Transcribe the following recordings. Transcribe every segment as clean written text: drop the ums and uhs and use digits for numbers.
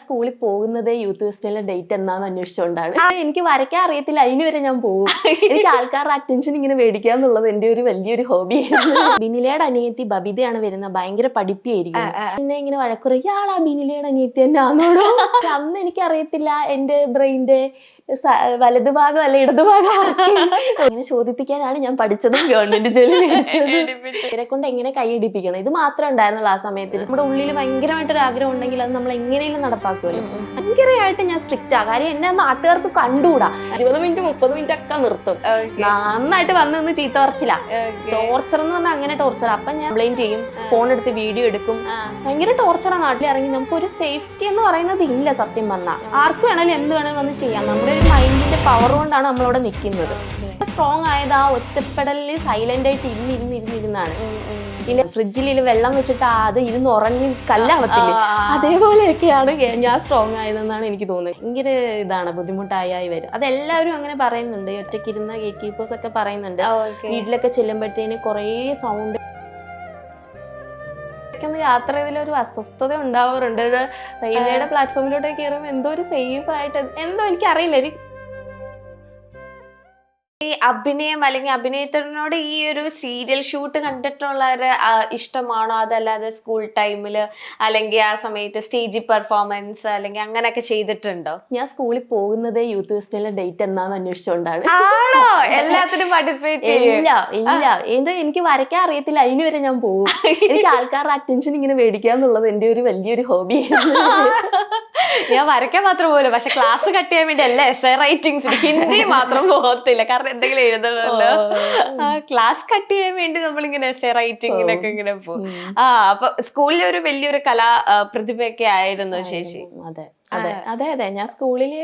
സ്കൂളിൽ പോകുന്നത് youth ഫെസ്റ്റിവലിലെ date എന്നാന്ന് അന്വേഷിച്ചുകൊണ്ടാണ്. എനിക്ക് വരയ്ക്കാൻ അറിയത്തില്ല, അതിന് വരെ ഞാൻ പോകും. എനിക്ക് ആൾക്കാരുടെ അറ്റൻഷൻ ഇങ്ങനെ മേടിക്കുക എന്നുള്ളത് എന്റെ ഒരു വലിയൊരു ഹോബിയായിരുന്നു. ബിനിലയുടെ അനിയത്തി ബബിതയാണ് വരുന്നത്, ഭയങ്കര പഠിപ്പിയായിരിക്കും. എന്നെ ഇങ്ങനെ വഴക്കുറ, ഇയാളാ ബിനിലയുടെ അനിയത്തി തന്നെ ആണോടോ. പക്ഷെ അന്ന് എനിക്ക് അറിയത്തില്ല എന്റെ ബ്രെയിന്റെ വലതു ഭാഗം അല്ല ഇടതു ഭാഗം. അങ്ങനെ ചോദിപ്പിക്കാനാണ് ഞാൻ പഠിച്ചതും ഗവൺമെന്റ് ജോലി മേടിച്ചത്. ഇവരെ കൊണ്ട് എങ്ങനെ കൈയിടിപ്പിക്കണം, ഇത് മാത്രമേ ഉണ്ടായിരുന്നുള്ളൂ ആ സമയത്ത്. നമ്മുടെ ഉള്ളിൽ ഭയങ്കരമായിട്ടൊരു ആഗ്രഹം ഉണ്ടെങ്കിൽ അത് നമ്മൾ എങ്ങനെയും നടപ്പാക്കുമല്ലോ. ഭയങ്കരമായിട്ട് ഞാൻ സ്ട്രിക്റ്റ് ആ കാര്യം. എന്നെ നാട്ടുകാർക്ക് കണ്ടുകൂടാ. 20 മിനിറ്റ് 30 മിനിറ്റ് ഒക്കെ നിർത്തും. നന്നായിട്ട് വന്ന് നിന്ന് ചീത്ത പറിച്ചില്ല. ടോർച്ചർ എന്ന് പറഞ്ഞാൽ അങ്ങനെ ടോർച്ചർ. അപ്പൊ ഞാൻ ബ്ലെയിം ചെയ്യും, ഫോൺ എടുത്ത് വീഡിയോ എടുക്കും. ഭയങ്കര ടോർച്ചറാ. നാട്ടിൽ ഇറങ്ങി നമുക്ക് ഒരു സേഫ്റ്റി എന്ന് പറയുന്നത് ഇല്ല സത്യം പറഞ്ഞാൽ. ആർക്ക് വേണമെങ്കിലും എന്ത് വേണമെങ്കിലും വന്ന് ചെയ്യാം. നമ്മുടെ ഒരു മൈൻഡിന്റെ പവർ കൊണ്ടാണ് നമ്മളവിടെ നിൽക്കുന്നത്. സ്ട്രോങ് ആയത് ആ ഒറ്റപ്പെടലിൽ സൈലന്റ് ആയിട്ട് ഇരുന്നാണ്. പിന്നെ ഫ്രിഡ്ജിൽ വെള്ളം വെച്ചിട്ട് അത് ഇരുന്ന് ഉറങ്ങി കല്ലാവത്തില്ലേ, അതേപോലെയൊക്കെയാണ് ഞാൻ സ്ട്രോങ് ആയതെന്നാണ് എനിക്ക് തോന്നുന്നത്. ഭയങ്കര ഇതാണ്, ബുദ്ധിമുട്ടായി വരും. അതെല്ലാവരും അങ്ങനെ പറയുന്നുണ്ട്. ഒറ്റയ്ക്കിരുന്ന ഗേറ്റ് കീപ്പേഴ്സ് ഒക്കെ പറയുന്നുണ്ട്. വീട്ടിലൊക്കെ ചെല്ലുമ്പോഴത്തേന് കുറേ സൗണ്ട് യാത്ര ചെയ്തതിലൊരു അസ്വസ്ഥത ഉണ്ടാവാറുണ്ട്. റെയിൽവേയുടെ പ്ലാറ്റ്ഫോമിലോട്ട് കയറുമ്പോൾ എന്തോ ഒരു സേഫ് ആയിട്ട് എന്തോ എനിക്കറിയില്ല. ഒരു ഈ അഭിനയം അല്ലെങ്കിൽ അഭിനയത്തിനോട് ഈ ഒരു സീരിയൽ ഷൂട്ട് കണ്ടിട്ടുള്ള ഒരു ഇഷ്ടമാണോ, അതല്ലാതെ സ്കൂൾ ടൈമില് അല്ലെങ്കിൽ ആ സമയത്ത് സ്റ്റേജ് പെർഫോമൻസ് അല്ലെങ്കിൽ അങ്ങനെയൊക്കെ ചെയ്തിട്ടുണ്ടോ? ഞാൻ സ്കൂളിൽ പോകുന്നത് യൂത്ത് ഫെസ്റ്റിവലിലെ ഡേറ്റ് എന്നാന്ന് അന്വേഷിച്ചുകൊണ്ടാണ്. ആണോ? എല്ലാത്തിനും പാർട്ടിസിപ്പേറ്റ് ചെയ്യില്ല? ഇല്ല. എന്ത് എനിക്ക് വരയ്ക്കാൻ അറിയത്തില്ല, അതിന് വരെ ഞാൻ പോകും. എനിക്ക് ആൾക്കാരുടെ അറ്റൻഷൻ ഇങ്ങനെ മേടിക്കുക എന്നുള്ളത് എന്റെ ഒരു വലിയൊരു ഹോബിയായിരുന്നു. ഞാൻ വരയ്ക്കാൻ മാത്രം പോലും, പക്ഷെ ക്ലാസ് കട്ട് ചെയ്യാൻ വേണ്ടി അല്ല എസ്സേ റൈറ്റിംഗ്സ് ഹിന്ദി മാത്രം പോകത്തില്ല. കാരണം എന്തെങ്കിലും എഴുതണമല്ലോ. ക്ലാസ് കട്ട് ചെയ്യാൻ വേണ്ടി നമ്മളിങ്ങനെ എസ്സേ റൈറ്റിങ്ങിനൊക്കെ ഇങ്ങനെ പോകും. അപ്പൊ സ്കൂളിൽ ഒരു വലിയൊരു കലാ പ്രതിഭയൊക്കെ ആയിരുന്നു ചേച്ചി. അതെ. ഞാൻ സ്കൂളില്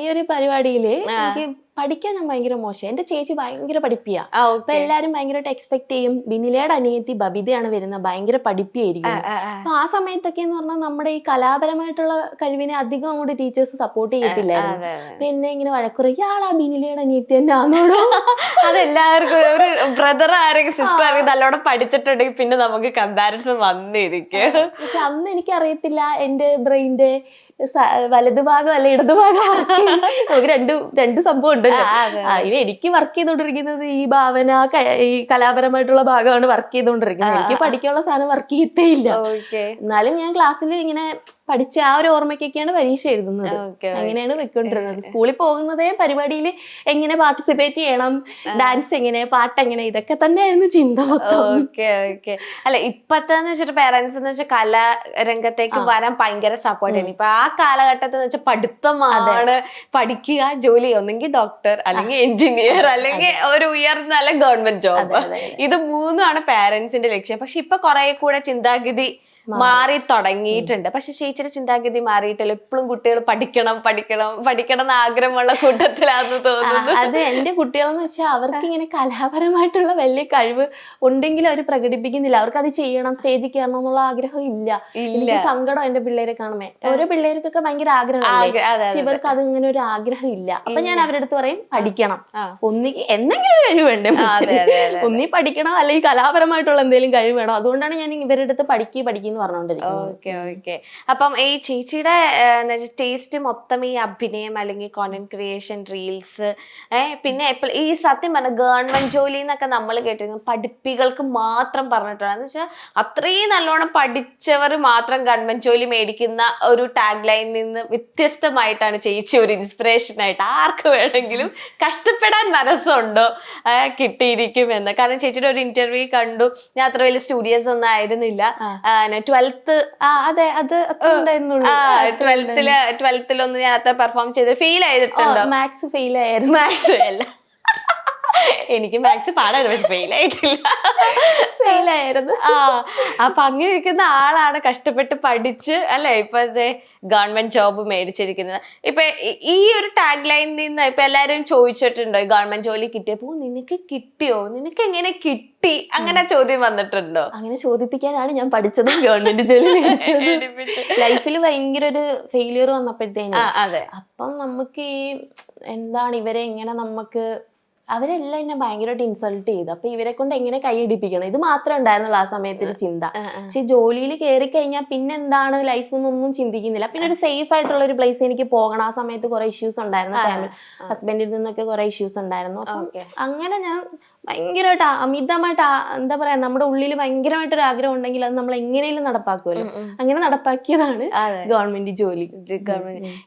ഈ ഒരു പരിപാടിയില് എനിക്ക് പഠിക്കാൻ ഞാൻ ഭയങ്കര മോശം. എന്റെ ചേച്ചി ഭയങ്കര പഠിപ്പിയാ. അപ്പൊ എല്ലാരും ഭയങ്കരമായിട്ട് എക്സ്പെക്ട് ചെയ്യും. ബിനിലയുടെ അനിയത്തി ബബിതയാണ് വരുന്നത്, ഭയങ്കര പഠിപ്പിയായിരിക്കും. അപ്പൊ ആ സമയത്തൊക്കെ എന്ന് പറഞ്ഞാൽ നമ്മുടെ ഈ കലാപരമായിട്ടുള്ള കഴിവിനെ അധികം അങ്ങോട്ട് ടീച്ചേഴ്സ് സപ്പോർട്ട് ചെയ്യത്തില്ലായിരുന്നു. പിന്നെ ഇങ്ങനെ വഴക്കുറ, ഇയാളാ ബിനിലയുടെ അനിയത്തി തന്നെ ആണോടോ. അതെല്ലാവർക്കും ഒരു ബ്രദർ ആരെങ്കിലും സിസ്റ്റർ ആരെങ്കിലും നല്ലോണം പഠിച്ചിട്ടുണ്ടെങ്കിൽ പിന്നെ നമുക്ക് കമ്പാരിസൺ വന്നിരിക്കും. പക്ഷെ അന്ന് എനിക്കറിയത്തില്ല എന്റെ ബ്രെയിന്റെ വലതു ഭാഗം അല്ല ഇടതു ഭാഗം. നമുക്ക് രണ്ട് സംഭവം ഉണ്ടല്ലോ. എനിക്ക് വർക്ക് ചെയ്തോണ്ടിരിക്കുന്നത് ഈ ഭാവന, ഈ കലാപരമായിട്ടുള്ള ഭാഗമാണ് വർക്ക് ചെയ്തോണ്ടിരിക്കുന്നത്. എനിക്ക് പഠിക്കാനുള്ള സാധനം വർക്ക് ചെയ്യത്തേ ഇല്ല. എന്നാലും ഞാൻ ക്ലാസ്സിൽ ഇങ്ങനെ പഠിച്ച ആ ഒരു ഓർമ്മയ്ക്കൊക്കെയാണ് പരീക്ഷ എഴുതുന്നത്. അങ്ങനെയാണ് പോയിക്കൊണ്ടിരുന്നത്. സ്കൂളിൽ പോകുന്നതേ പരിപാടിയിൽ എങ്ങനെ പാർട്ടിസിപ്പേറ്റ് ചെയ്യണം, ഡാൻസ് എങ്ങനെ, പാട്ട് എങ്ങനെ, ഇതൊക്കെ തന്നെയായിരുന്നു ചിന്ത. അല്ല ഇപ്പത്തെന്ന് വെച്ചിട്ട് പേരൻസ് എന്ന് വെച്ചാൽ കലാരംഗത്തേക്ക് വരാൻ ഭയങ്കര സപ്പോർട്ട് ആണ്. ഇപ്പൊ ആ കാലഘട്ടത്തിൽ വെച്ചാൽ പഠിത്തമാണ്, പഠിക്കുക, ജോലി, ഒന്നെങ്കിൽ ഡോക്ടർ അല്ലെങ്കിൽ എഞ്ചിനീയർ അല്ലെങ്കിൽ ഒരു ഉയർന്ന ഗവൺമെന്റ് ജോബ്. ഇത് മൂന്നുമാണ് പാരന്റ്സിന്റെ ലക്ഷ്യം. പക്ഷെ ഇപ്പൊ കുറെ കൂടെ ചിന്താഗതി മാറി തുടങ്ങിയിട്ടുണ്ട്. പക്ഷെ ചേച്ചിയുടെ ചിന്താഗതി മാറിയിട്ടില്ല. എപ്പോഴും കുട്ടികൾ പഠിക്കണം എന്ന് ആഗ്രഹമുള്ള കൂട്ടത്തിലാന്ന് തോന്നുന്നു. അത് എന്റെ കുട്ടികളെന്ന് വെച്ചാൽ അവർക്ക് ഇങ്ങനെ കലാപരമായിട്ടുള്ള വലിയ കഴിവ് ഉണ്ടെങ്കിലും അവർ പ്രകടിപ്പിക്കുന്നില്ല. അവർക്ക് അത് ചെയ്യണം, സ്റ്റേജിൽ കയറണം എന്നുള്ള ആഗ്രഹം ഇല്ല. എനിക്ക് സങ്കടം എന്റെ പിള്ളേരെ കാണുമ്പോ. ഓരോ പിള്ളേർക്കൊക്കെ ഭയങ്കര ആഗ്രഹമല്ലേ, പക്ഷെ ഇവർക്ക് അത് ഇങ്ങനെ ഒരു ആഗ്രഹം ഇല്ല. അപ്പൊ ഞാൻ അവരുടെ അടുത്ത് പറയും, പഠിക്കണം. എന്തെങ്കിലും കഴിവ് വേണ്ടേ, ഒന്നി പഠിക്കണം, അല്ലെങ്കിൽ കലാപരമായിട്ടുള്ള എന്തെങ്കിലും കഴിവ് വേണം. അതുകൊണ്ടാണ് ഞാൻ ഇവരുടെ അടുത്ത് പഠിക്കുന്നു പറഞ്ഞോണ്ടിരിക്കുന്നത്. അപ്പം ഈ ചേച്ചിയുടെ ടേസ്റ്റ് മൊത്തം ഈ അഭിനയം അല്ലെങ്കിൽ കോണ്ടന്റ് ക്രിയേഷൻ, റീൽസ്, പിന്നെ ഈ സത്യം പറഞ്ഞ ഗവൺമെന്റ് ജോലി എന്നൊക്കെ നമ്മൾ കേട്ടിരുന്നു പഠിപ്പികൾക്ക് മാത്രം പറഞ്ഞിട്ടുണ്ട്. എന്ന് വെച്ചാൽ അത്രയും നല്ലോണം പഠിച്ചവർ മാത്രം ഗവൺമെന്റ് ജോലി മേടിക്കുന്ന ഒരു ടാഗ് ലൈനിൽ നിന്ന് വ്യത്യസ്തമായിട്ടാണ് ചേച്ചി ഒരു ഇൻസ്പിറേഷൻ ആയിട്ട് ആർക്ക് വേണമെങ്കിലും കഷ്ടപ്പെടാൻ മനസ്സുണ്ടോ കിട്ടിയിരിക്കും എന്ന്. കാരണം ചേച്ചിയുടെ ഒരു ഇന്റർവ്യൂ കണ്ടു. ഞാൻ അത്ര വലിയ സ്റ്റുഡിയോസ് ഒന്നും ആയിരുന്നില്ല. 12th ഒന്ന് ഞാൻ അത്ര പെർഫോം ചെയ്ത് ഫെയിൽ ചെയ്തിട്ടുണ്ടോ? മാത്സ് ഫെയിൽ ആയിരുന്നു. മാത്സ് അല്ല, എനിക്ക് മാത്സ് പാടായിരുന്നു, പക്ഷെ ഫെയിൽ ആയിട്ടില്ല. അപ്പൊ അങ്ങനെ ഇരിക്കുന്ന ആളാണ് കഷ്ടപ്പെട്ട് പഠിച്ച് അല്ലെ ഇപ്പത്തെ ഗവൺമെന്റ് ജോബ് മേടിച്ചിരിക്കുന്നത്. ഇപ്പൊ ഈ ഒരു ടാഗ് ലൈനിൽ നിന്ന് ഇപ്പൊ എല്ലാരും ചോദിച്ചിട്ടുണ്ടോ ഗവൺമെന്റ് ജോലി കിട്ടിയപ്പോ നിനക്ക് കിട്ടിയോ, നിനക്ക് എങ്ങനെ കിട്ടി, അങ്ങനെ ചോദ്യം വന്നിട്ടുണ്ടോ? അങ്ങനെ ചോദിപ്പിക്കാനാണ് ഞാൻ പഠിച്ചതും ഗവൺമെന്റ് ജോലി ലൈഫിൽ ഭയങ്കര ഒരു ഫെയിലിയർ വന്നപ്പോഴത്തേനും അപ്പം നമുക്ക് ഈ എന്താണ് ഇവരെ എങ്ങനെ നമുക്ക് അവരെല്ലാം എന്നെ ഭയങ്കരമായിട്ട് ഇൻസൾട്ട് ചെയ്തു. അപ്പൊ ഇവരെ കൊണ്ട് എങ്ങനെ കൈയടിപ്പിക്കണം, ഇത് മാത്രമേ ഉണ്ടായിരുന്നുള്ളൂ ആ സമയത്തൊരു ചിന്ത. പക്ഷെ ജോലിയിൽ കയറി കഴിഞ്ഞാൽ പിന്നെ എന്താണ് ലൈഫ് എന്നൊന്നും ചിന്തിക്കുന്നില്ല. പിന്നെ ഒരു സേഫ് ആയിട്ടുള്ള ഒരു പ്ലേസ് എനിക്ക് പോകണം. ആ സമയത്ത് കുറെ ഇഷ്യൂസ് ഉണ്ടായിരുന്നു, ഫാമിലി ഹസ്ബൻഡിൽ നിന്നൊക്കെ കുറെ ഇഷ്യൂസ് ഉണ്ടായിരുന്നു. അപ്പം അങ്ങനെ ഞാൻ ഭയങ്കരമായിട്ട് അമിതമായിട്ട് എന്താ പറയാ, നമ്മുടെ ഉള്ളിൽ ഭയങ്കരമായിട്ടൊരു ആഗ്രഹം ഉണ്ടെങ്കിൽ അത് നമ്മൾ എങ്ങനെയും നടപ്പാക്കുമല്ലോ. അങ്ങനെ നടപ്പാക്കിയതാണ് ഗവൺമെന്റ് ജോലി.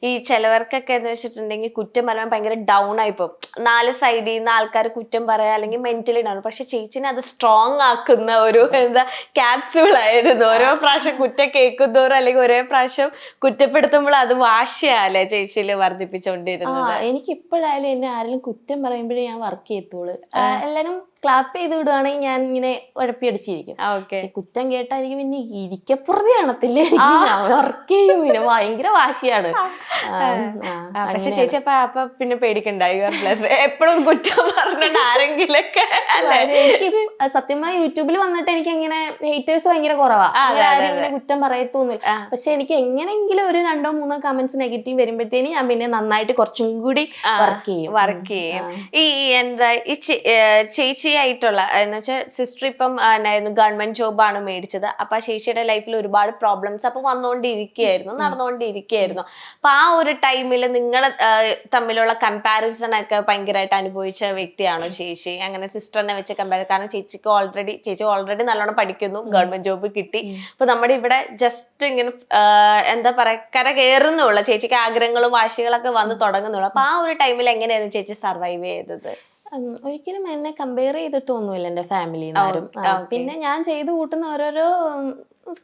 ഈ ചിലവർക്കൊക്കെ എന്ന് വെച്ചിട്ടുണ്ടെങ്കിൽ കുറ്റം പറയാൻ ഭയങ്കര ഡൗൺ ആയിപ്പോ, 4 സൈഡിൽ നിന്ന് ആൾക്കാർ കുറ്റം പറയാ, അല്ലെങ്കിൽ മെന്റലി ഡൗൺ. പക്ഷെ ചേച്ചിനെ അത് സ്ട്രോങ് ആക്കുന്ന ഒരു എന്താ ക്യാപ്സ്യൂൾ ആയിരുന്നു. ഓരോ പ്രാവശ്യം കുറ്റം കേൾക്കുന്നോറും അല്ലെങ്കിൽ ഒരേ പ്രാവശ്യം കുറ്റപ്പെടുത്തുമ്പോൾ അത് വാശിയല്ലേ ചേച്ചിയിൽ വർദ്ധിപ്പിച്ചോണ്ടിരുന്നത്. എനിക്ക് ഇപ്പോഴായാലും എന്നെ ആരെങ്കിലും കുറ്റം പറയുമ്പോഴേ ഞാൻ വർക്ക് ചെയ്യത്തുള്ളൂ. എല്ലാരും ക്ലാപ്പ് ചെയ്ത് വിടുവാണെങ്കിൽ ഞാൻ ഇങ്ങനെ ഉഴപ്പിയടിച്ചിരിക്കും. പക്ഷെ കുറ്റം കേട്ടാ എനിക്ക് പിന്നെ ഇരിക്കപ്പുറതി കാണത്തില്ലേ, വർക്ക് ചെയ്യും. പിന്നെ ഭയങ്കര വാശിയാണ്. പക്ഷെ ചേച്ചി അപ്പൊ പിന്നെ പേടിക്കണ്ട, എപ്പോഴും കുറ്റം പറഞ്ഞിട്ട് ആരെങ്കിലൊക്കെ. എനിക്ക് സത്യം പറഞ്ഞാൽ യൂട്യൂബിൽ വന്നിട്ട് എനിക്ക് ഇങ്ങനെ ഹേറ്റേഴ്സ് ഭയങ്കര കുറവാ, ആരും ഇങ്ങനെ കുറ്റം പറയത്തൊന്നുമില്ല. പക്ഷെ എനിക്ക് എങ്ങനെയെങ്കിലും ഒരു 2-3 കമന്റ്സ് നെഗറ്റീവ് വരുമ്പോഴത്തേന് ഞാൻ പിന്നെ നന്നായിട്ട് കുറച്ചും കൂടി വർക്ക് ചെയ്യും. ഈ എന്താ ഈ ചേച്ചി ആയിട്ടുള്ള എന്ന് വെച്ചാൽ സിസ്റ്റർ ഇപ്പം ഗവൺമെന്റ് ജോബാണ് മേടിച്ചത്. അപ്പൊ ചേച്ചിയുടെ ലൈഫിൽ ഒരുപാട് പ്രോബ്ലംസ് അപ്പൊ നടന്നുകൊണ്ടിരിക്കുകയായിരുന്നു. അപ്പൊ ആ ഒരു ടൈമിൽ നിങ്ങൾ തമ്മിലുള്ള കമ്പാരിസൺ ഒക്കെ ഭയങ്കരമായിട്ട് അനുഭവിച്ച വ്യക്തിയാണോ ചേച്ചി? അങ്ങനെ സിസ്റ്ററിനെ വെച്ച് കമ്പയർ, കാരണം ചേച്ചി ഓൾറെഡി നല്ലോണം പഠിക്കുന്നു, ഗവൺമെന്റ് ജോബ് കിട്ടി. അപ്പൊ നമ്മുടെ ഇവിടെ ജസ്റ്റ് ഇങ്ങനെ എന്താ പറയാ കര കയറുന്നുള്ള, ചേച്ചിക്ക് ആഗ്രഹങ്ങളും വാശികളൊക്കെ വന്ന് തുടങ്ങുന്നുള്ളൂ. അപ്പൊ ആ ഒരു ടൈമിൽ എങ്ങനെയായിരുന്നു ചേച്ചി സർവൈവ് ചെയ്തത്? ഒരിക്കലും എന്നെ കമ്പയർ ചെയ്തിട്ടൊന്നുമില്ല എന്റെ ഫാമിലിന്നാരും. പിന്നെ ഞാൻ ചെയ്തു കൂട്ടുന്ന ഓരോരോ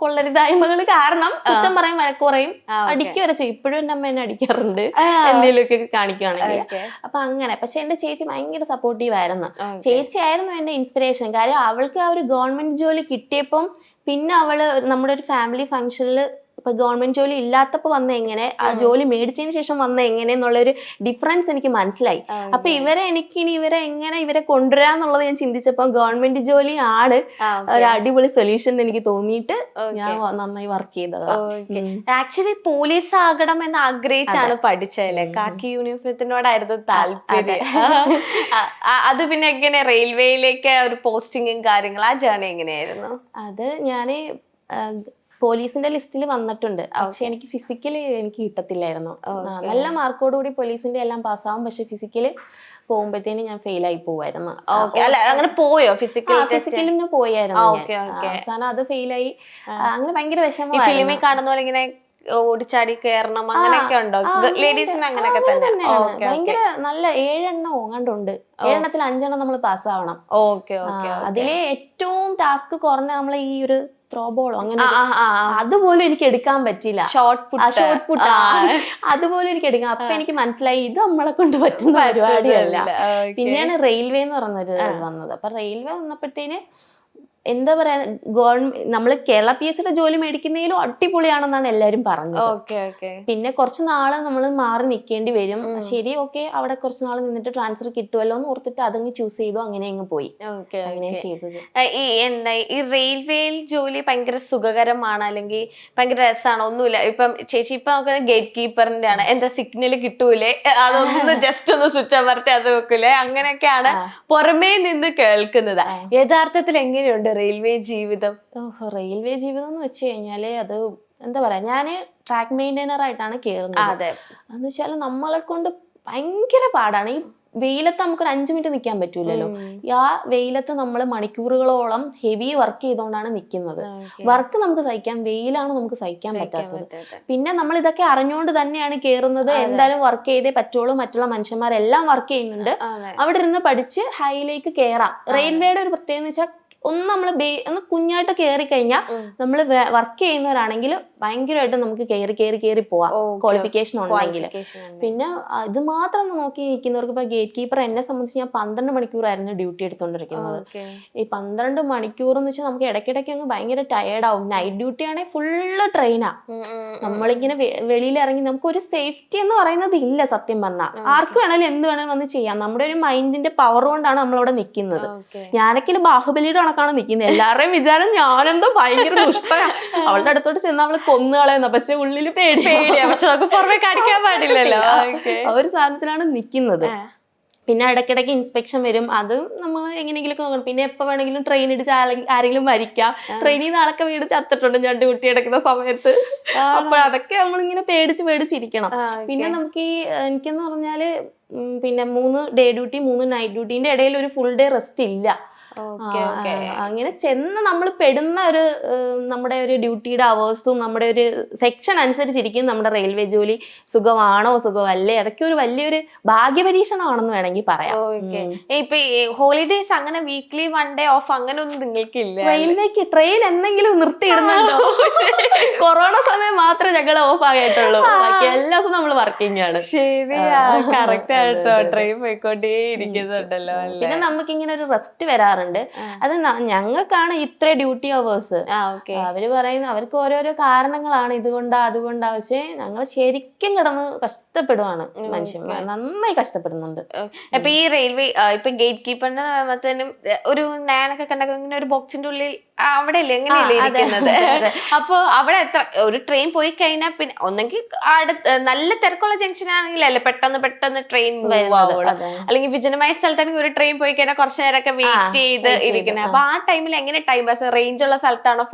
കൊള്ളരുതായ്മകൾ കാരണം കുറ്റം പറയും, വഴക്ക് പറയും, അടിക്കുക വരെ ചെയ്യും. ഇപ്പോഴും എന്റെ അമ്മ എന്നെ അടിക്കാറുണ്ട് എന്തെങ്കിലുമൊക്കെ കാണിക്കുകയാണെങ്കിൽ. അപ്പൊ അങ്ങനെ. പക്ഷെ എന്റെ ചേച്ചി ഭയങ്കര സപ്പോർട്ടീവ് ആയിരുന്നു. ചേച്ചിയായിരുന്നു എന്റെ ഇൻസ്പിറേഷൻ. കാര്യം അവൾക്ക് ആ ഒരു ഗവൺമെന്റ് ജോലി കിട്ടിയപ്പം പിന്നെ അവള് നമ്മുടെ ഒരു ഫാമിലി ഫംഗ്ഷനിൽ ഇപ്പൊ ഗവൺമെന്റ് ജോലി ഇല്ലാത്തപ്പോ വന്ന എങ്ങനെ, ആ ജോലി മേടിച്ചതിന് ശേഷം വന്ന എങ്ങനെ എന്നുള്ളൊരു ഡിഫറൻസ് എനിക്ക് മനസ്സിലായി. അപ്പൊ ഇവരെ എങ്ങനെ കൊണ്ടുവരാന്നുള്ളത് ഞാൻ ചിന്തിച്ചപ്പോ ഗവൺമെന്റ് ജോലി ആണ് ഒരു അടിപൊളി സൊല്യൂഷൻ എനിക്ക് തോന്നിയിട്ട് ഞാൻ നന്നായി വർക്ക് ചെയ്തത്. ആക്ച്വലി പോലീസ് ആകണം എന്ന് ആഗ്രഹിച്ചാണ് പഠിച്ചതല്ലേ? കാക്കി യൂണിഫോമത്തിനോടായിരുന്നു താല്പര്യം. അത് പിന്നെ എങ്ങനെ റെയിൽവേയിലേക്ക് ഒരു പോസ്റ്റിങ്ങും കാര്യങ്ങളും, ആ ജേർണി എങ്ങനെയായിരുന്നു? അത് ഞാന് പോലീസിന്റെ ലിസ്റ്റിൽ വന്നിട്ടുണ്ട്. പക്ഷെ എനിക്ക് ഫിസിക്കല് എനിക്ക് കിട്ടത്തില്ലായിരുന്നു. നല്ല മാർക്കോടുകൂടി പോലീസിന്റെ എല്ലാം പാസ്സാവും. പക്ഷെ ഫിസിക്കല് പോകുമ്പോഴത്തേന് ഞാൻ ഫെയിൽ ആയി പോവായിരുന്നു. അങ്ങനെ പോയോ? ഫിസിക്കലിന് പോയായിരുന്നു. അവസാനം അത് ഫെയിലായി. അങ്ങനെ ഭയങ്കര വിഷമം. ഫിലിമിൽ കാണുന്ന പോലെ ഇങ്ങനെ ഓടിച്ചാടി കേറണം അങ്ങനെയൊക്കെ ഉണ്ടോ ലേഡീസിന്? അങ്ങനെയൊക്കെ തന്നെ ഭയങ്കര നല്ല 7 എണ്ണം ഓങ്ങാണ്ടുണ്ട്. 7 എണ്ണത്തിൽ 5 എണ്ണം നമ്മൾ പാസ്സാവണം. അതിലെ ഏറ്റവും ടാസ്ക് കുറഞ്ഞ നമ്മളെ ഈ ഒരു ത്രോബോളോ അങ്ങനെ അതുപോലും എനിക്ക് എടുക്കാൻ പറ്റില്ല. ഷോർട്ട് പുട്ട് അതുപോലെ എനിക്ക് എടുക്കാം. അപ്പൊ എനിക്ക് മനസ്സിലായി ഇത് നമ്മളെ കൊണ്ട് പറ്റുന്ന പരിപാടിയല്ല. പിന്നെയാണ് റെയിൽവേ എന്ന് പറഞ്ഞൊരു വന്നത്. അപ്പൊ റെയിൽവേ വന്നപ്പോഴത്തേന് എന്താ പറയാ, നമ്മള് കേരള PSCയുടെ ജോലി മേടിക്കുന്നതിലും അടിപൊളിയാണെന്നാണ് എല്ലാരും പറഞ്ഞത്. പിന്നെ കുറച്ച് നാള് നമ്മൾ മാറി നിൽക്കേണ്ടി വരും. ശരി, ഓക്കെ, അവിടെ കുറച്ച് നാൾ നിന്നിട്ട് ട്രാൻസ്ഫർ കിട്ടുമല്ലോ എന്ന് ഓർത്തിട്ട് അതങ്ങ് ചൂസ് ചെയ്തു. അങ്ങനെ അങ്ങ് പോയി. അങ്ങനെ ചെയ്തത്. ഈ റെയിൽവേയിൽ ജോലി ഭയങ്കര സുഖകരമാണ് അല്ലെങ്കിൽ ഭയങ്കര രസമാണ്? ഒന്നുമില്ല. ഇപ്പം ചേച്ചി ഇപ്പൊ നോക്കുന്നത് ഗേറ്റ് കീപ്പറിന്റെ ആണ്. എന്താ സിഗ്നൽ കിട്ടൂലേ, അതൊന്ന് ജസ്റ്റ് ഒന്ന് സ്വിച്ച് അമർത്തി അത് വെക്കൂലേ, അങ്ങനെയൊക്കെയാണ് പുറമേ നിന്ന് കേൾക്കുന്നത്. യഥാർത്ഥത്തിൽ എങ്ങനെയുണ്ട് റെയിൽവേ ജീവിതം? റെയിൽവേ ജീവിതം എന്ന് വെച്ച് കഴിഞ്ഞാല് അത് എന്താ പറയാ, ഞാന് ട്രാക്ക് മെയിൻറ്റൈനർ ആയിട്ടാണ് കേറുന്നത്. എന്ന് വെച്ചാൽ നമ്മളെ കൊണ്ട് ഭയങ്കര പാടാണ്. ഈ വെയിലത്ത് നമുക്കൊരു 5 മിനിറ്റ് നിൽക്കാൻ പറ്റൂലല്ലോ. ആ വെയിലത്ത് നമ്മൾ മണിക്കൂറുകളോളം ഹെവി വർക്ക് ചെയ്തുകൊണ്ടാണ് നിൽക്കുന്നത്. വർക്ക് നമുക്ക് സഹിക്കാം, വെയിലാണ് നമുക്ക് സഹിക്കാൻ പറ്റാത്തത്. പിന്നെ നമ്മൾ ഇതൊക്കെ അറിഞ്ഞുകൊണ്ട് തന്നെയാണ് കേറുന്നത്. എന്തായാലും വർക്ക് ചെയ്തേ പറ്റുള്ളൂ. മറ്റുള്ള മനുഷ്യന്മാരെല്ലാം വർക്ക് ചെയ്യുന്നുണ്ട്. അവിടെ ഇരുന്ന് പഠിച്ച് ഹൈയിലേക്ക് കയറാം. റെയിൽവേയുടെ ഒരു പ്രത്യേകത എന്ന് വെച്ചാൽ ഒന്ന് നമ്മൾ ഒന്ന് കുഞ്ഞായിട്ട് കയറി കഴിഞ്ഞാൽ നമ്മൾ വർക്ക് ചെയ്യുന്നവരാണെങ്കിൽ ഭയങ്കരമായിട്ട് നമുക്ക് കയറി പോവാം, ക്വാളിഫിക്കേഷൻ ഉണ്ടെങ്കിൽ. പിന്നെ ഇത് മാത്രം നോക്കി നിൽക്കുന്നവർക്ക് ഇപ്പൊ ഗേറ്റ് കീപ്പർ എന്നെ സംബന്ധിച്ച് ഞാൻ 12 മണിക്കൂറായിരുന്നു ഡ്യൂട്ടി എടുത്തോണ്ടിരിക്കുന്നത്. ഈ 12 മണിക്കൂർ എന്ന് വെച്ചാൽ നമുക്ക് ഇടയ്ക്കിടയ്ക്ക് അങ്ങ് ഭയങ്കര ടയേർഡ് ആവും. നൈറ്റ് ഡ്യൂട്ടി ആണെങ്കിൽ ഫുള്ള് ട്രെയിനാ. നമ്മളിങ്ങനെ വെളിയിൽ ഇറങ്ങി നമുക്ക് ഒരു സേഫ്റ്റി എന്ന് പറയുന്നത് ഇല്ല സത്യം പറഞ്ഞാൽ. ആർക്ക് വേണേലും എന്ത് വേണേലും വന്ന് ചെയ്യാം. നമ്മുടെ ഒരു മൈൻഡിന്റെ പവർ കൊണ്ടാണ് നമ്മളവിടെ നിൽക്കുന്നത്. ഞാനൊക്കെ ബാഹുബലിയുടെ കണക്കാണ് നിൽക്കുന്നത്. എല്ലാവരുടെയും വിചാരം ഞാനെന്തോ ഭയങ്കര ദുഷ്ടയാ, അവളുടെ അടുത്തോട്ട് ചെന്ന് അവള് കൊന്നു കളയുന്ന. പക്ഷെ ഉള്ളില് പേടിയാ, പക്ഷെ നമുക്ക് പുറമെ കാണിക്കാൻ പാടില്ലല്ലോ. ആ ഒരു സാധനത്തിലാണ് നിൽക്കുന്നത്. പിന്നെ ഇടയ്ക്കിടയ്ക്ക് ഇൻസ്പെക്ഷൻ വരും, അത് നമ്മൾ എങ്ങനെയെങ്കിലും നോക്കണം. പിന്നെ എപ്പോൾ വേണമെങ്കിലും ട്രെയിൻ ഇടിച്ച് ആരെങ്കിലും മരിക്കാം. ട്രെയിനിൽ നിന്ന് ആളൊക്കെ വീട് ചത്തിട്ടുണ്ട് ഞാൻ ഡ്യൂട്ടി എടുക്കുന്ന സമയത്ത്. അപ്പോൾ അതൊക്കെ നമ്മളിങ്ങനെ പേടിച്ചിരിക്കണം. പിന്നെ നമുക്ക് ഈ എനിക്കെന്ന് പറഞ്ഞാല് പിന്നെ 3 ഡേ ഡ്യൂട്ടി 3 നൈറ്റ് ഡ്യൂട്ടീൻ്റെ ഇടയിൽ ഒരു ഫുൾ ഡേ റെസ്റ്റ് ഇല്ല. അങ്ങനെ ചെന്ന് നമ്മൾ പെടുന്ന ഒരു നമ്മുടെ ഒരു ഡ്യൂട്ടിയുടെ അവേഴ്സും നമ്മുടെ ഒരു സെക്ഷൻ അനുസരിച്ചിരിക്കും നമ്മുടെ റെയിൽവേ ജോലി സുഖമാണോ സുഖമല്ലേ, അതൊക്കെ ഒരു വലിയൊരു ഭാഗ്യപരീക്ഷണമാണെന്ന് വേണമെങ്കിൽ പറയാം. ഇപ്പൊ ഹോളിഡേസ് അങ്ങനെ വീക്ക്ലി 1 ഡേ ഓഫ് അങ്ങനെ ഒന്നും നിങ്ങൾക്ക് ഇല്ല? റെയിൽവേക്ക് ട്രെയിൻ എന്തെങ്കിലും നിർത്തിയിടുന്നുണ്ടോ? കൊറോണ സമയം മാത്രമേ ഞങ്ങൾ ഓഫ് ആയിട്ടുള്ളൂ, ബാക്കി എല്ലാ ദിവസവും നമ്മൾ വർക്കിംഗ് ആണ്. ശരിയാ, കറക്റ്റ് ആയിട്ടോ, ട്രെയിൻ പോയിക്കൊണ്ടേ ഇരിക്കുന്നുണ്ടല്ലോ. പിന്നെ നമുക്ക് ഇങ്ങനെ ഒരു റെസ്റ്റ് വരാറുണ്ട്. അത് ഞങ്ങൾക്കാണ് ഇത്ര ഡ്യൂട്ടി അവേഴ്സ്. അവര് പറയുന്ന അവർക്ക് ഓരോരോ കാരണങ്ങളാണ്, ഇതുകൊണ്ടാ അതുകൊണ്ടാ. പക്ഷെ ഞങ്ങൾ ശരിക്കും കിടന്ന് കഷ്ടപ്പെടുവാണ്, മനുഷ്യന്മാർ നന്നായി കഷ്ടപ്പെടുന്നുണ്ട്. അപ്പൊ ഈ റെയിൽവേ ഇപ്പൊ ഗേറ്റ് കീപ്പറിന് ഒരു നാനൊക്കെ കണ്ടൊക്കെ ഇങ്ങനെ ഒരു ബോക്സിന്റെ ഉള്ളിൽ അവിടെ അല്ലേ എങ്ങനെയല്ലേ ഇരിക്കുന്നത്? അപ്പൊ അവിടെ ഒരു ട്രെയിൻ പോയി കഴിഞ്ഞാൽ പിന്നെ ഒന്നെങ്കിൽ നല്ല തിരക്കുള്ള ജംഗ്ഷൻ ആണെങ്കിൽ അല്ലേ പെട്ടെന്ന് ട്രെയിൻ മൂവ് ആവുള്ളൂ, അല്ലെങ്കിൽ വിജനമായ സ്ഥലത്താണെങ്കിൽ ഒരു ട്രെയിൻ പോയി കഴിഞ്ഞാൽ കുറച്ചു നേരമൊക്കെ വെയിറ്റ് ചെയ്ത് ഇരിക്കുന്നത്. അപ്പൊ ആ ടൈമിൽ എങ്ങനെ ടൈം പാസ്? റേഞ്ച് ഉള്ള സ്ഥലത്താണോ?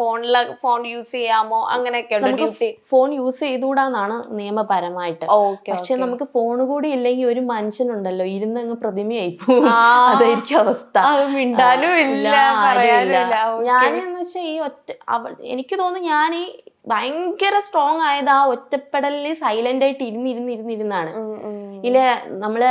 ഫോൺ യൂസ് ചെയ്യാമോ? അങ്ങനെയൊക്കെ ഉണ്ടോ ഡ്യൂട്ടി? ഫോൺ യൂസ് ചെയ്തുകൂടാന്നാണ് നിയമപരമായിട്ട്. പക്ഷെ നമുക്ക് ഫോൺ കൂടി ഇല്ലെങ്കിൽ ഒരു മനുഷ്യനുണ്ടല്ലോ ഇരുന്നങ്ങ് പ്രതിമയായി പോകും. അതായിരിക്കും അവസ്ഥ. മിണ്ടാനും ഇല്ല, ഞാനെന്ന് വെച്ചാൽ ഈ എനിക്ക് തോന്നുന്നു ഞാൻ ഈ ഭയങ്കര സ്ട്രോങ് ആയത് ആ ഒറ്റപ്പെടലില് സൈലന്റ് ആയിട്ട് ഇരുന്നാണ്. ഇല്ല നമ്മള്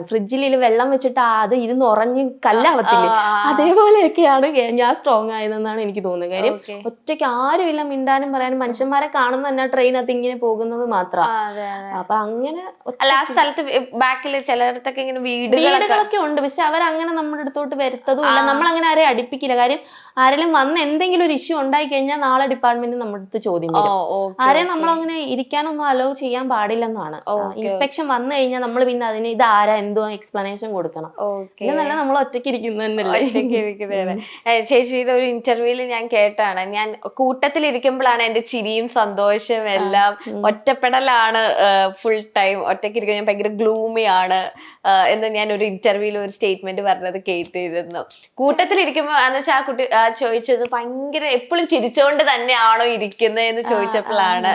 ഫ്രിഡ്ജിൽ വെള്ളം വെച്ചിട്ട് അത് ഇരുന്ന് ഉറഞ്ഞ് കല്ലാവത്തില്ലേ, അതേപോലെയൊക്കെയാണ് ഞാൻ സ്ട്രോങ് ആയതെന്നാണ് എനിക്ക് തോന്നുന്നത്. കാര്യം ഒറ്റയ്ക്ക് ആരുമില്ല മിണ്ടാനും പറയാനും, മനുഷ്യന്മാരെ കാണുന്ന തന്നെ ട്രെയിനകത്ത് ഇങ്ങനെ പോകുന്നത് മാത്രം. അപ്പൊ അങ്ങനെ ആ സ്ഥലത്ത് ബാക്കിൽ ചിലയിടത്തൊക്കെ ഇങ്ങനെ വീടുകളൊക്കെ ഉണ്ട്, പക്ഷെ അവരങ്ങനെ നമ്മുടെ അടുത്തോട്ട് വരുത്തതും ഇല്ല. നമ്മളങ്ങനെ ആരെ അടുപ്പിക്കില്ല. കാര്യം ആരെങ്കിലും വന്ന് എന്തെങ്കിലും ഒരു ഇഷ്യൂ ഉണ്ടായി കഴിഞ്ഞാൽ നാളെ ഡിപ്പാർട്ട്മെന്റ് നമ്മുടെ അടുത്ത് ചോദ്യം വരും. ആരെയും നമ്മളങ്ങനെ ഇരിക്കാനൊന്നും അലോ ചെയ്യാൻ പാടില്ലെന്നാണ്. ഇൻസ്പെക്ഷൻ വന്നു കഴിഞ്ഞാൽ നമ്മൾ പിന്നെ അതിന് ഇത് ആരാ എന്തോ എക്സ്പ്ലനേഷൻ കൊടുക്കണം. പിന്നെ നല്ല നമ്മൾ ഒറ്റയ്ക്ക് ഇരിക്കുന്നതന്നല്ലേ. ചേച്ചിയുടെ ഒരു ഇന്റർവ്യൂല് ഞാൻ കേട്ടാണ്, ഞാൻ കൂട്ടത്തിലിരിക്കുമ്പോഴാണ് എന്റെ ചിരിയും സന്തോഷവും എല്ലാം, ഒറ്റപ്പെടലാണ് ഫുൾ ടൈം, ഒറ്റയ്ക്കിരിക്കും ഞാൻ ഭയങ്കര ഗ്ലൂമി ആണ് എന്ന് ഞാൻ ഒരു ഇന്റർവ്യൂല് ഒരു സ്റ്റേറ്റ്മെന്റ് പറഞ്ഞത് കേട്ടിരുന്നു. കൂട്ടത്തിലിരിക്കുമ്പോ എന്ന് വെച്ചാൽ ആ കുട്ടി ചോദിച്ചത് ഭയങ്കര എപ്പോഴും ചിരിച്ചുകൊണ്ട് തന്നെയാണോ ഇരിക്കുന്നത് എന്ന് ചോദിച്ചപ്പോഴാണ്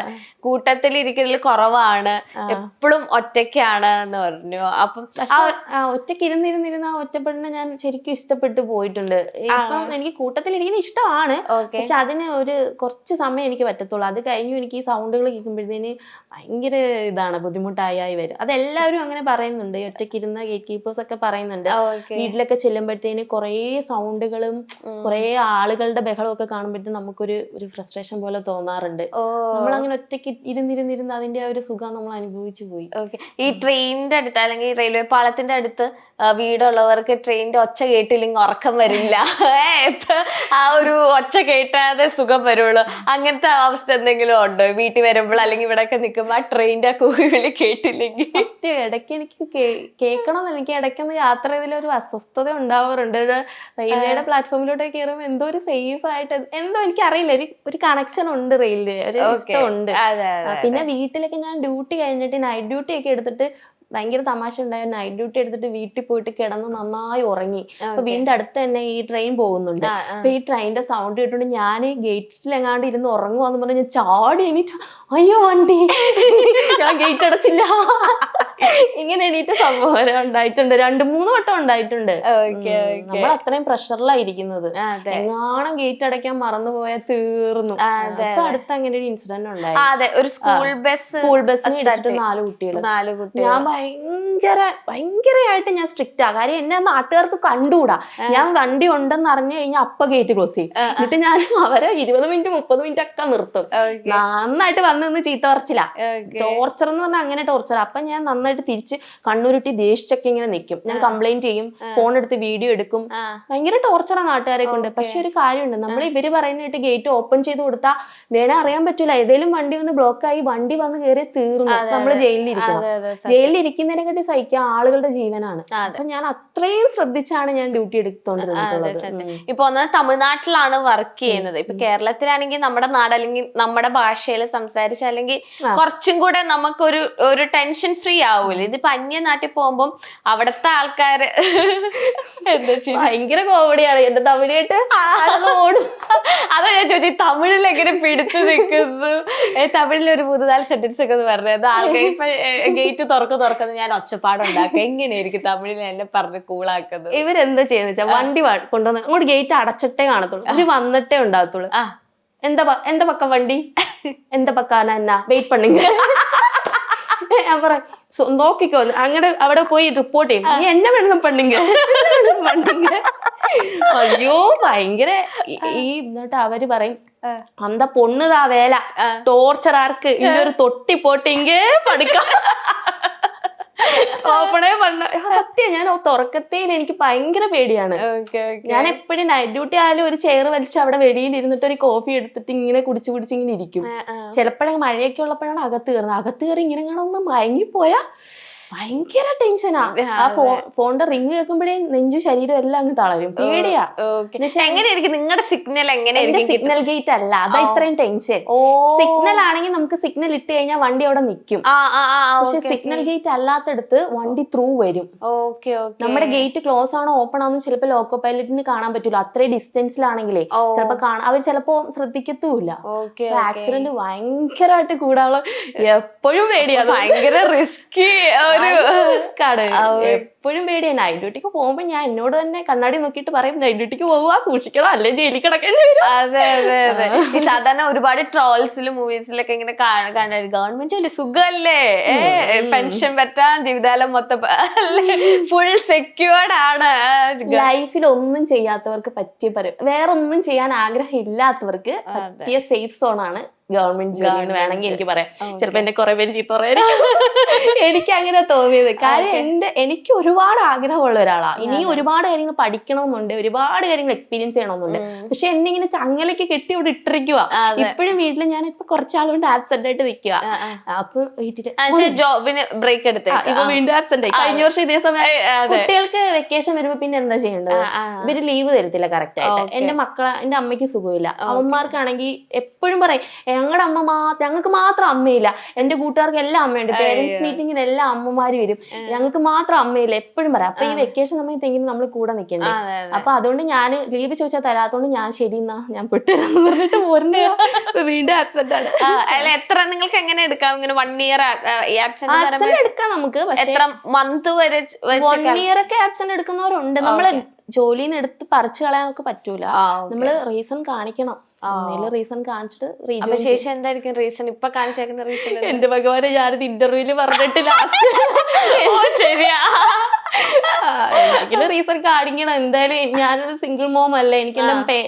കൂട്ടത്തിലിരിക്കൽ കുറവാണ്, എപ്പോഴും ഒറ്റയ്ക്കാണ് എന്ന് പറഞ്ഞു. അപ്പം ഒറ്റയ്ക്ക് ഇരുന്നിരുന്ന ആ ഒറ്റപ്പെടുന്ന ഞാൻ ശരിക്കും ഇഷ്ടപ്പെട്ടു പോയിട്ടുണ്ട്. ഇപ്പം എനിക്ക് കൂട്ടത്തിലിരിക്കുന്ന ഇഷ്ടമാണ്, പക്ഷെ അതിന് ഒരു കുറച്ച് സമയം എനിക്ക് പറ്റത്തുള്ളൂ. അത് കഴിഞ്ഞു എനിക്ക് ഈ സൗണ്ടുകൾ കേൾക്കുമ്പോഴത്തേന് ഭയങ്കര ഇതാണ്, ബുദ്ധിമുട്ടായി വരും. അതെല്ലാവരും അങ്ങനെ പറയുന്നുണ്ട്, ഒറ്റയ്ക്കിരുന്ന ഗേറ്റ് കീപ്പേഴ്സ് ഒക്കെ പറയുന്നുണ്ട്. വീട്ടിലൊക്കെ ചെല്ലുമ്പോഴത്തേന് കുറേ സൗണ്ടുകളും കുറേ ആളുകളുടെ ബഹളവും ഒക്കെ കാണുമ്പോഴത്തേന് നമുക്കൊരു ഫ്രസ്ട്രേഷൻ പോലെ തോന്നാറുണ്ട്. നമ്മളങ്ങനെ ഒറ്റയ്ക്ക് ഇരുന്നിരുന്നിരുന്ന് അതിന്റെ ആ ഒരു സുഖം നമ്മൾ അനുഭവിച്ചു പോയി. ഈ ട്രെയിനിന്റെ അടുത്ത് അല്ലെങ്കിൽ റെയിൽവേ പാളത്തിന്റെ അടുത്ത് വീടുള്ളവർക്ക് ട്രെയിനിന്റെ ഒച്ച കേട്ടില്ലെങ്കിൽ ഉറക്കം വരില്ല, ആ ഒരു ഒച്ച കേട്ടാതെ സുഖം വരുള്ളൂ. അങ്ങനത്തെ അവസ്ഥ എന്തെങ്കിലും ഉണ്ടോ വീട്ടിൽ വരുമ്പോൾ അല്ലെങ്കിൽ ഇവിടെയൊക്കെ നിൽക്കുമ്പോ ആ ട്രെയിനിന്റെ ആ കൂവിളി കേട്ടില്ലെങ്കിൽ? ഇടയ്ക്ക് എനിക്ക് കേൾക്കണം. എനിക്ക് ഇടയ്ക്കൊന്ന് യാത്ര ചെയ്തതിൽ ഒരു അസ്വസ്ഥത ഉണ്ടാവാറുണ്ട്. റെയിൽവേയുടെ പ്ലാറ്റ്ഫോമിലോട്ട് കയറുമ്പോൾ എന്തോ ഒരു സേഫ് ആയിട്ട് എന്തോ എനിക്കറിയില്ല, ഒരു കണക്ഷൻ ഉണ്ട്, റെയിൽവേ ഒരു ഇഷ്ടമുണ്ട്. പിന്നെ വീട്ടിലൊക്കെ ഞാൻ ഡ്യൂട്ടി കഴിഞ്ഞിട്ട് നൈറ്റ് ഡ്യൂട്ടി ഒക്കെ എടുത്തിട്ട് ഭയങ്കര തമാശ ഉണ്ടായ നൈറ്റ് ഡ്യൂട്ടി എടുത്തിട്ട് വീട്ടിൽ പോയിട്ട് കിടന്ന് നന്നായി ഉറങ്ങി. അപ്പൊ വീടിന്റെ അടുത്ത് തന്നെ ഈ ട്രെയിൻ പോകുന്നുണ്ട്. അപ്പൊ ഈ ട്രെയിനിന്റെ സൗണ്ട് കേട്ടോണ്ട് ഞാൻ ഗേറ്റിലെങ്ങാണ്ട് ഇരുന്ന് ഉറങ്ങുവാന്ന് പറഞ്ഞ് ഞാൻ ചാടി എണീറ്റ്, അയ്യോ വണ്ടി, ഞാൻ ഗേറ്റ് അടച്ചില്ല, ഇങ്ങനെ എണീറ്റ സംഭവം ഉണ്ടായിട്ടുണ്ട്. 2-3 വട്ടം ഉണ്ടായിട്ടുണ്ട്. നമ്മൾ അത്രയും പ്രഷറിലായിരിക്കുന്നത്. എങ്ങാനും ഗേറ്റ് അടയ്ക്കാൻ മറന്നുപോയാൽ തീർന്നു. അപ്പൊ അടുത്ത് അങ്ങനെ ഒരു ഇൻസിഡന്റ് ഉണ്ടായി. ഒരു സ്കൂൾ ബസ്സിന് ഇടിച്ചിട്ട് 4 കുട്ടികൾ. ഞാൻ ഭയങ്കരമായിട്ട് ഞാൻ സ്ട്രിക്റ്റ് ആ. കാര്യം എന്നെ നാട്ടുകാർക്ക് കണ്ടുകൂടാ. ഞാൻ വണ്ടി ഉണ്ടെന്ന് അറിഞ്ഞു കഴിഞ്ഞാൽ അപ്പൊ ഗേറ്റ് ക്ലോസ് ചെയ്യും. എന്നിട്ട് ഞാൻ അവരെ 20 മിനിറ്റ് 30 മിനിറ്റ് ഒക്കെ നിർത്തും. നന്നായിട്ട് വന്ന് ചീത്ത പറച്ചില്ല. ടോർച്ചർ എന്ന് പറഞ്ഞാൽ അങ്ങനെ ടോർച്ചർ. അപ്പൊ ഞാൻ നന്നായിട്ട് തിരിച്ച് കണ്ണൂരുട്ടി ദേഷിച്ചൊക്കെ ഇങ്ങനെ നിൽക്കും. ഞാൻ കംപ്ലൈന്റ് ചെയ്യും, ഫോൺ എടുത്ത് വീഡിയോ എടുക്കും. ഭയങ്കര ടോർച്ചറാ നാട്ടുകാരെ കൊണ്ട്. പക്ഷെ ഒരു കാര്യമുണ്ട്, നമ്മൾ ഇവര് പറയുന്നിട്ട് ഗേറ്റ് ഓപ്പൺ ചെയ്ത് കൊടുത്താൽ വേണേ അറിയാൻ പറ്റൂല, ഏതെങ്കിലും വണ്ടി വന്ന് ബ്ലോക്കായി വണ്ടി വന്ന് കയറി തീർന്നു, നമ്മള് ജയിലിലിരിക്കണം. ജയിലിലിരിക്കുന്നതിനെക്കാട്ടി സഹിക്കാൻ ആളുകളുടെ ജീവനാണ്. അപ്പൊ ഞാൻ അത്രയും ശ്രദ്ധിച്ചാണ് ഞാൻ ഡ്യൂട്ടി എടുത്തോണ്ടിരുന്നത്. ഇപ്പൊ ഒന്നാമത് തമിഴ്നാട്ടിലാണ് വർക്ക് ചെയ്യുന്നത്. ഇപ്പൊ കേരളത്തിലാണെങ്കിൽ നമ്മുടെ നാട് അല്ലെങ്കിൽ നമ്മുടെ ഭാഷയിൽ സംസാരിച്ച അല്ലെങ്കിൽ കുറച്ചും കൂടെ നമുക്കൊരു ടെൻഷൻ ഫ്രീ ആവൂല. ഇതിപ്പോ അന്യ നാട്ടിൽ പോകുമ്പം അവിടത്തെ ആൾക്കാര് എന്താ ചെയ്യ, ഭയങ്കര കോമഡിയാണ് എന്റെ തമിഴായിട്ട് ഓടും. അതാ ഞാൻ ചോദിച്ചു തമിഴിൽ എങ്ങനെ പിടിച്ചു നിൽക്കുന്നു. തമിഴിൽ ഒരു 3-4 സെന്റൻസ് ഒക്കെ ഒന്ന് പറഞ്ഞത് ആൾക്കാർ ഇപ്പൊ ഗേറ്റ് തുറക്കുന്നു ഞാൻ ഒച്ചപ്പാടുണ്ടാക്കുക എങ്ങനെയായിരിക്കും തമിഴിൽ എന്നെ പറഞ്ഞ് കൂളാക്കുന്നത്. ഇവരെന്താ ചെയ്യുന്ന വെച്ചാൽ വണ്ടി കൊണ്ടുവന്ന് അങ്ങോട്ട് ഗേറ്റ് അടച്ചിട്ടേ കാണത്തുള്ളൂ, ഇവര് വന്നിട്ടേ ഉണ്ടാകത്തുള്ളൂ. എന്താ പക്കം വണ്ടി എന്താ പക്കാന എന്നാ വെയിറ്റ് പണിങ്ക ഞാൻ പറ നോക്കിക്കോ അങ്ങനെ അവിടെ പോയി റിപ്പോർട്ട് ചെയ്യും, നീ എന്നെ വെള്ളം പണിങ്ക. അയ്യോ ഭയങ്കര ഈ എന്നിട്ട് അവര് പറയും അന്ത പൊണ്ണുതാ വേല ടോർച്ചർ ആർക്ക് ഇങ്ങൊരു തൊട്ടി പോട്ടിങ്കേ പഠിക്കാം. ഓപ്പണേ പണ്ട സത്യം ഞാൻ തുറക്കത്തേൽ എനിക്ക് ഭയങ്കര പേടിയാണ്. ഞാൻ എപ്പോഴും നൈറ്റ് ഡ്യൂട്ടി ആയാലും ഒരു ചെയർ വലിച്ച് അവിടെ വെളിയിൽ ഇരുന്നിട്ട് ഒരു കോഫി എടുത്തിട്ട് ഇങ്ങനെ കുടിച്ച് ഇങ്ങനെ ഇരിക്കും. ചിലപ്പോഴൊക്കെ മഴയൊക്കെ ഉള്ളപ്പോഴാണ് അകത്ത് കയറുന്നത്. അകത്ത് കയറി ഇങ്ങനെ കാണുന്ന മയങ്ങിപ്പോയാ ഭയങ്കര ടെൻഷനാ. ആ ഫോണിന്റെ റിങ് കേൾക്കുമ്പോഴേ നെഞ്ചു ശരീരം എല്ലാം അങ്ങ് തളരും, പേടിയാ. എങ്ങനെയായിരിക്കും നിങ്ങളുടെ സിഗ്നൽ? എങ്ങനെയായിരിക്കും? സിഗ്നൽ ഗേറ്റ് അല്ല, അതാ ഇത്രയും ടെൻഷൻ. സിഗ്നൽ ആണെങ്കിൽ നമുക്ക് സിഗ്നൽ ഇട്ട് കഴിഞ്ഞാൽ വണ്ടി അവിടെ നിൽക്കും. പക്ഷെ സിഗ്നൽ ഗേറ്റ് അല്ലാത്തടത്ത് വണ്ടി ത്രൂ വരും. നമ്മുടെ ഗേറ്റ് ക്ലോസ് ആണോ ഓപ്പൺ ആണോ ചിലപ്പോ ലോക്കോ പൈലറ്റിന് കാണാൻ പറ്റൂല. അത്രയും ഡിസ്റ്റൻസിലാണെങ്കിലേ ചിലപ്പോ അവർ ചിലപ്പോ ശ്രദ്ധിക്കത്തുമില്ല. ആക്സിഡന്റ് ഭയങ്കരമായിട്ട് കൂടാനുള്ള എപ്പോഴും പേടിയാണ്, ഭയങ്കര റിസ്കി റിസ്ക്കാണ്. എപ്പോഴും പേടിയാ. നൈറ്റ് ഡ്യൂട്ടിക്ക് പോകുമ്പോ ഞാൻ എന്നോട് തന്നെ കണ്ണാടി നോക്കിയിട്ട് പറയും നൈറ്റ് ഡ്യൂട്ടിക്ക് പോകുക സൂക്ഷിക്കണം, അല്ലെ ജയിലിൽ കിടക്കേണ്ടി വരും. അതെ. ഈ സാധാരണ ഒരുപാട് ട്രോൾസിലും മൂവീസിലൊക്കെ ഇങ്ങനെ കാണാൻ ഗവൺമെന്റ് ജോലി സുഖല്ലേ, പെൻഷൻ പറ്റാൻ ജീവിതകാലം മൊത്തം ഫുൾ സെക്യൂർഡ് ആണ്. ലൈഫിൽ ഒന്നും ചെയ്യാത്തവർക്ക് പറ്റിയ വേറൊന്നും ചെയ്യാൻ ആഗ്രഹം ഇല്ലാത്തവർക്ക് പറ്റിയ സേഫ് സോൺ ആണ് ഗവൺമെന്റ് ജോലി എന്ന് വേണമെങ്കിൽ എനിക്ക് പറയാം. ചിലപ്പോ എന്നെ കുറെ പേര് ചീത്ത പറയായിരിക്കും. എനിക്ക് അങ്ങനെ തോന്നിയത് കാര്യം എനിക്ക് ഒരുപാട് ആഗ്രഹമുള്ള ഒരാളാണ്. ഇനിയും ഒരുപാട് കാര്യങ്ങൾ പഠിക്കണമെന്നുണ്ട്, ഒരുപാട് കാര്യങ്ങൾ എക്സ്പീരിയൻസ് ചെയ്യണമെന്നുണ്ട്. പക്ഷെ എന്നെ ഇങ്ങനെ ചങ്ങലയ്ക്ക് കെട്ടി ഇവിടെ ഇട്ടിരിക്കുക. ഇപ്പോഴും വീട്ടിൽ ഞാൻ ഇപ്പൊ കുറച്ചാളുകൊണ്ട് ആബ്സെന്റ് ആയിട്ട് നിൽക്കുക. അപ്പൊ വീട്ടില് ജോബിന് ബ്രേക്ക് എടുത്ത് ഇപ്പൊ വീണ്ടും ആബ്സെന്റ് ആയി. കഴിഞ്ഞ വർഷം ഇതേ സമയം കുട്ടികൾക്ക് വെക്കേഷൻ വരുമ്പോ പിന്നെ എന്താ ചെയ്യേണ്ടത്? ഇവര് ലീവ് തരത്തില്ല കറക്റ്റ് ആയിട്ട്. എന്റെ അമ്മയ്ക്ക് സുഖമില്ല. അമ്മമാർക്കാണെങ്കിൽ എപ്പോഴും പറയും ഞങ്ങൾക്ക് മാത്രം അമ്മയില്ല, എന്റെ കൂട്ടുകാർക്ക് എല്ലാം അമ്മയുണ്ട്, പേരന്റ്സ് മീറ്റിങ്ങിന് എല്ലാ അമ്മമാര് വരും, ഞങ്ങൾക്ക് മാത്രം അമ്മയില്ല എപ്പോഴും പറയാം. അപ്പൊ ഈ വെക്കേഷൻ സമയത്തെങ്കിലും നമ്മൾ കൂടെ നിൽക്കണ്ടേ? അപ്പൊ അതുകൊണ്ട് ഞാൻ ലീവ് ചോദിച്ചാൽ തരാത്തോണ്ട് ഞാൻ ശരി എന്നാ ഞാൻ പെട്ടെന്ന് പറഞ്ഞിട്ട് പോരുന്ന വീണ്ടും ആബ്സെന്റ് ആണ്. എത്ര നിങ്ങൾക്ക് എങ്ങനെ എടുക്കാം? ഇങ്ങനെ 1 ഇയർ ആബ്സെന്റ് എടുക്കാം നമുക്ക്. എത്ര മന്ത് വരെ? 1 ഇയർ ഒക്കെ ആബ്സെന്റ് എടുക്കുന്നവരുണ്ട്. നമ്മള് ജോലിന്ന് എടുത്ത് പറിച്ചു കളയാൻ നമുക്ക് പറ്റൂല. നമ്മള് റീസൺ കാണിക്കണം. റീസൺ കാണിച്ചിട്ട് ശേഷം എന്തായിരിക്കും റീസൺ? ഇപ്പൊ കാണിച്ചേക്കുന്ന റീസൺ എന്റെ ഭഗവാനെ ഞാനിത് ഇന്റർവ്യൂല് പറഞ്ഞിട്ട് ശരിയാ എന്തെങ്കിലും റീസൺ കാണിക്കണം. എന്തായാലും ഞാനൊരു സിംഗിൾ മോം അല്ല, എനിക്ക്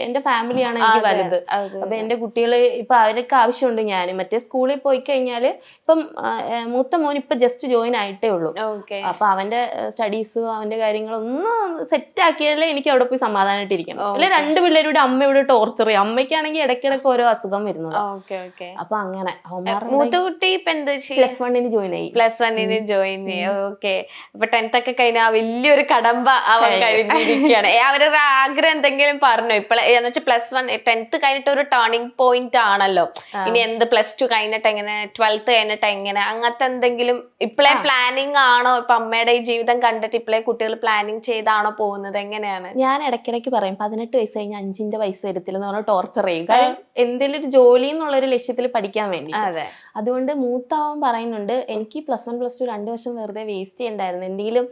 എന്റെ ഫാമിലിയാണ് എനിക്ക് വലുത്. അപ്പൊ എന്റെ കുട്ടികള് ഇപ്പൊ അവരൊക്കെ ആവശ്യമുണ്ട്. ഞാൻ മറ്റേ സ്കൂളിൽ പോയി കഴിഞ്ഞാല് ഇപ്പം മൂത്ത മോൻ ഇപ്പൊ ജസ്റ്റ് ജോയിൻ ആയിട്ടേ ഉള്ളൂ. അപ്പൊ അവന്റെ സ്റ്റഡീസും അവന്റെ കാര്യങ്ങളൊന്നും സെറ്റ് ആക്കിയാലേ എനിക്ക് അവിടെ പോയി സമാധാനമായിട്ടിരിക്കാം. അല്ലെ 2 പിള്ളേരുടെ അമ്മ ഇവിടെ ടോർച്ചർ ചെയ്യും. അമ്മയ്ക്കാണെങ്കിൽ ഇടയ്ക്കിടയ്ക്ക് ഓരോ അസുഖം വരുന്നത്. അപ്പൊ അങ്ങനെ മൂത്ത കുട്ടി ഇപ്പൊ എന്താ +1 ജോയിൻ ആയി. +1 ജോയിൻ ആയി. ഓക്കെ. അപ്പൊ 10th ഒക്കെ കഴിഞ്ഞ വലിയൊരു കടമ്പ അവൻ കഴിഞ്ഞിരിക്കുകയാണ്. അവരുടെ ആഗ്രഹം എന്തെങ്കിലും പറഞ്ഞോ? ഇപ്പൊ എന്ന് വെച്ചാൽ +1 10th കഴിഞ്ഞിട്ട് ഒരു ടേണിംഗ് പോയിന്റ് ആണല്ലോ. ഇനി എന്ത് +2 കഴിഞ്ഞിട്ട് എങ്ങനെ, 12th കഴിഞ്ഞിട്ട് എങ്ങനെ, അങ്ങനത്തെ എന്തെങ്കിലും ഇപ്പളേ പ്ലാനിങ് ആണോ? ഇപ്പൊ അമ്മയുടെ ഈ ജീവിതം കണ്ടിട്ട് ഇപ്പളേ കുട്ടികൾ പ്ലാനിങ് ചെയ്താണോ പോകുന്നത്? എങ്ങനെയാണ്? ഞാൻ ഇടയ്ക്കിടയ്ക്ക് പറയും 18 വയസ്സ് കഴിഞ്ഞ് 5ന്റെ പൈസ തരത്തില്ലെന്ന് പറഞ്ഞാൽ ടോർച്ചർ ചെയ്യും. കാരണം എന്തെങ്കിലും ഒരു ജോലി എന്നുള്ളൊരു ലക്ഷ്യത്തിൽ പഠിക്കാൻ വേണ്ടി. അതുകൊണ്ട് മൂത്താവൻ പറയുന്നുണ്ട് എനിക്ക് +1 +2 2 വർഷം വെറുതെ വേസ്റ്റ് ചെയ്യണ്ടായിരുന്നു, എന്തെങ്കിലും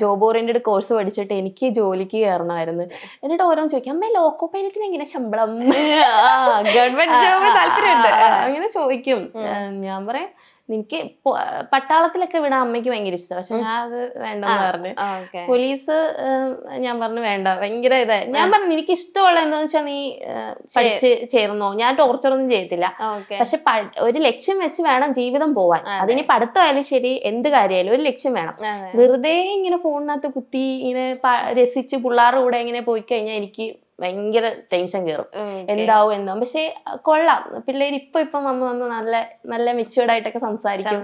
ജോബ് ഓറിയന്റഡ് കോഴ്സ് പഠിച്ചിട്ട് എനിക്ക് ജോലിക്ക് കയറണമായിരുന്നു. എന്നിട്ട് ഓരോന്ന് ചോദിക്കും, അമ്മ ലോക്കോ പൈലറ്റിന് എങ്ങനെ ശമ്പളം, ഗവൺമെന്റ് ജോബ് താല്പര്യമുണ്ട് അങ്ങനെ ചോദിക്കും. ഞാൻ പറയാം എനിക്ക് പട്ടാളത്തിലൊക്കെ വിടാൻ അമ്മയ്ക്ക് ഭയങ്കര ഇഷ്ടം. പക്ഷെ ഞാൻ അത് വേണ്ടെന്ന് പറഞ്ഞു. പോലീസ് ഞാൻ പറഞ്ഞു വേണ്ട, ഭയങ്കര ഇതായി. ഞാൻ പറഞ്ഞു എനിക്ക് ഇഷ്ടമുള്ള എന്താന്ന് വെച്ചാൽ നീ പഠിച്ച് ചേർന്നോ, ഞാൻ ടോർച്ചർ ഒന്നും ചെയ്യത്തില്ല. പക്ഷെ ഒരു ലക്ഷ്യം വെച്ച് വേണം ജീവിതം പോവാൻ. അതിനി പഠിത്തമായാലും ശരി എന്ത് കാര്യമായാലും ഒരു ലക്ഷ്യം വേണം. വെറുതെ ഇങ്ങനെ ഫോണിനകത്ത് കുത്തി ഇങ്ങനെ രസിച്ച് പിള്ളേരുടെ കൂടെ ഇങ്ങനെ പോയി കഴിഞ്ഞാൽ എനിക്ക് ഭയങ്കര ടെൻഷൻ കയറും. എന്താവും. പക്ഷെ കൊള്ളാം, പിള്ളേര് ഇപ്പൊ വന്ന് നല്ല നല്ല മെച്യൂർഡ് ആയിട്ടൊക്കെ സംസാരിക്കും.